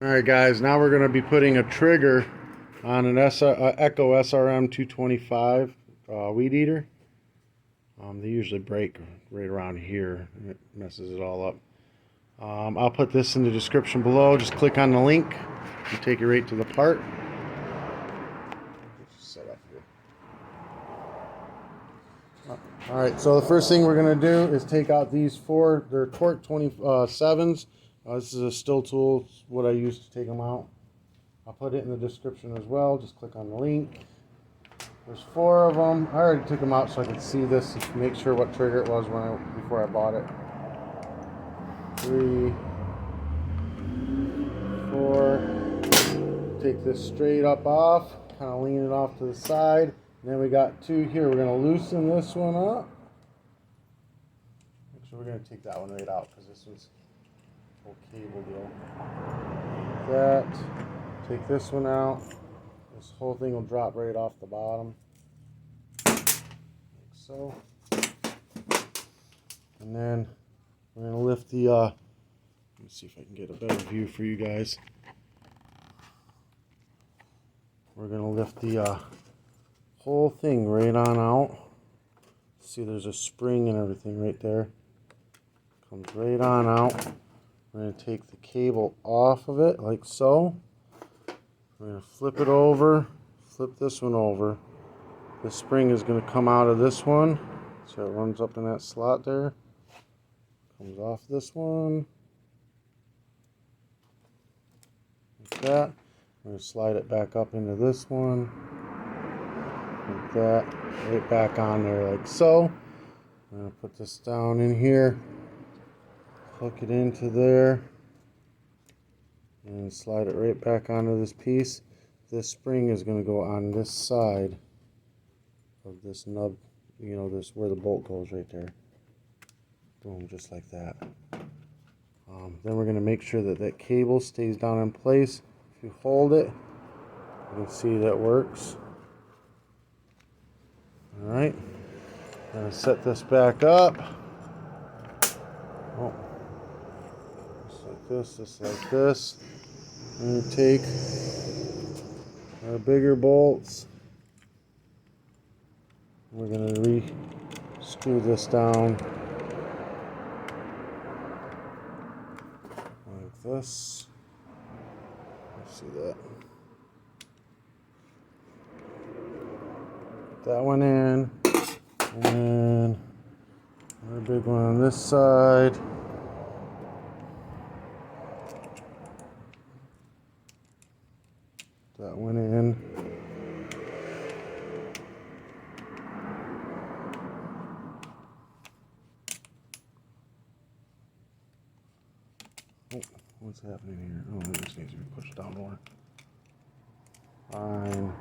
Alright guys, now we're going to be putting a trigger on an Echo srm-225 weed eater. They usually break right around here and it messes it all up. I'll put this in the description below. Just click on the link and take you right to the part. Set up here. Alright, so the first thing we're going to do is take out these four. They're torque 27s. This is a stihl tool, it's what I use to take them out. I'll put it in the description as well. Just click on the link. There's four of them. I already took them out so I could see this to make sure what trigger it was before I bought it. 3, 4. Take this straight up off, kind of lean it off to the side. And then we got two here. We're going to loosen this one up. Actually, we're going to take that one right out because this one's a whole cable deal. That. Take this one out. This whole thing will drop right off the bottom, like so. And then we're going to lift the, let me see if I can get a better view for you guys. We're going to lift the whole thing right on out. See, there's a spring and everything right there. Comes right on out. We're going to take the cable off of it, like so. We're going to flip it over, flip this one over. The spring is going to come out of this one. So it runs up in that slot there. Comes off this one. Like that. We're going to slide it back up into this one. Like that. Right back on there like so. I'm going to put this down in here. Hook it into there. And slide it right back onto this piece. This spring is going to go on this side of this nub, you know, this where the bolt goes right there. Boom, just like that. Then we're going to make sure that that cable stays down in place. If you hold it, you can see that works. Alright, going to set this back up. Oh. Just like this, just like this. I'm going to take our bigger bolts. We're going to re-screw this down like this. Let's see that. Put that one in. And then another big one on this side. That went in. Oh, what's happening here? Oh, this needs to be pushed down more. Fine.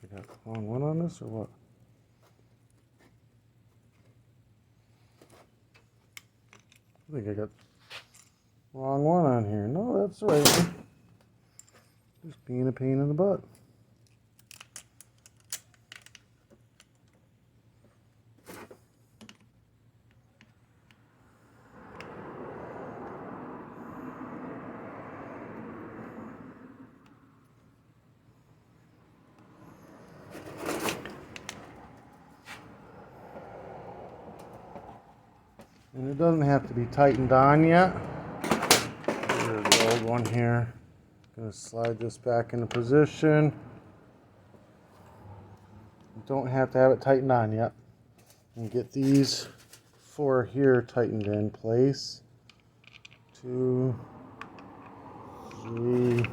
I got the wrong one on this or what? I think I got the wrong one on here. No, that's the right one. Just being a pain in the butt. And it doesn't have to be tightened on yet. Here's the old one here. Going to slide this back into position. You don't have to have it tightened on yet. And get these four here tightened in place. 2, 3,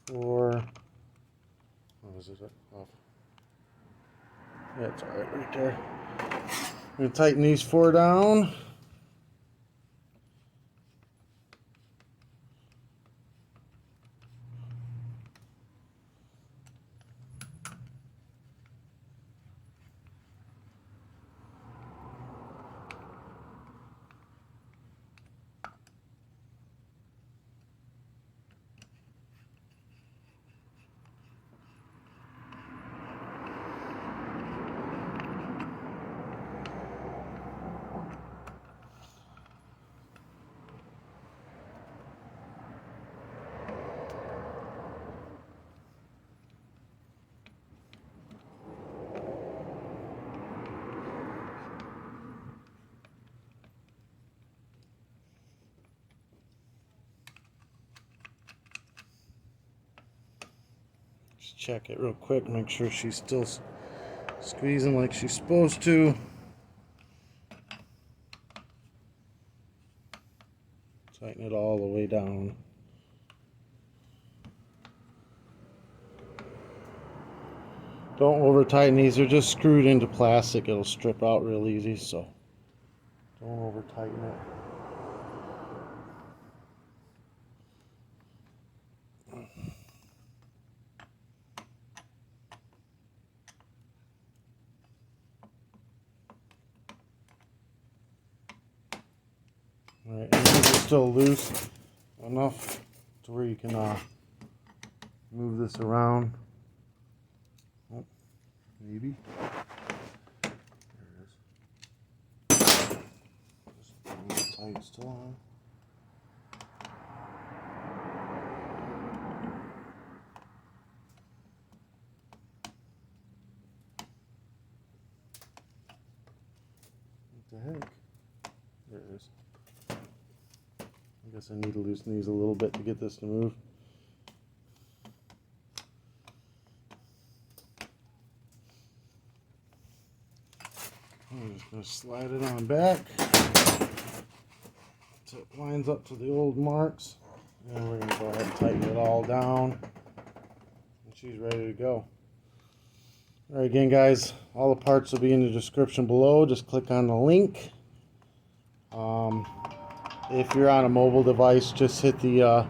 4. What was it? Off. Yeah, it's alright right there. I'm going to tighten these four down. Just check it real quick, make sure she's still squeezing like she's supposed to. Tighten it all the way down. Don't over tighten these, they're just screwed into plastic. It'll strip out real easy, so don't over tighten it. Alright, and these are still loose enough to where you can move this around. Oh, maybe. There it is. Just a little tight still on. What the heck? There it is. I guess I need to loosen these a little bit to get this to move. I'm just going to slide it on back so it lines up to the old marks. And we're going to go ahead and tighten it all down. And she's ready to go. Alright, again guys, all the parts will be in the description below. Just click on the link. If you're on a mobile device, just hit the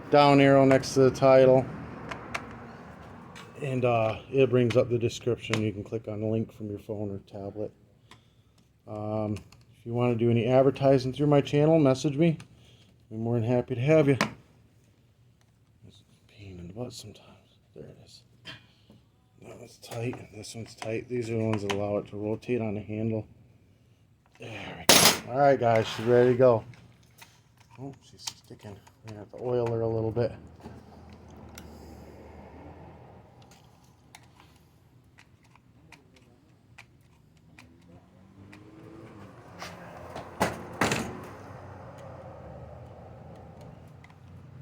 down arrow next to the title, and it brings up the description. You can click on the link from your phone or tablet. If you want to do any advertising through my channel, message me. I'm more than happy to have you. It's a pain in the butt sometimes. There it is. That one's tight, and this one's tight. These are the ones that allow it to rotate on the handle. There we go. Alright guys, she's ready to go. Oh, she's sticking. We're going to have to oil her a little bit.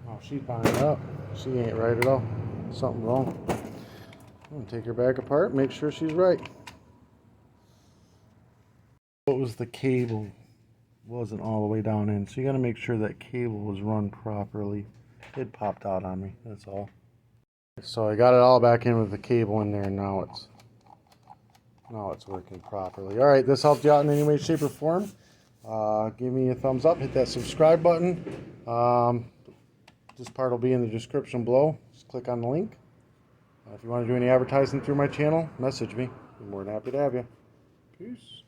Oh, she's binding up. She ain't right at all. Something wrong. I'm going to take her back apart, make sure she's right. What was the cable? Wasn't all the way down in, so you got to make sure that cable was run properly. It popped out on me, that's all. So I got it all back in with the cable in there, and now it's working properly. All right, this helped you out in any way, shape, or form. Give me a thumbs up, hit that subscribe button. This part will be in the description below. Just click on the link. If you want to do any advertising through my channel, message me. I'm more than happy to have you. Peace.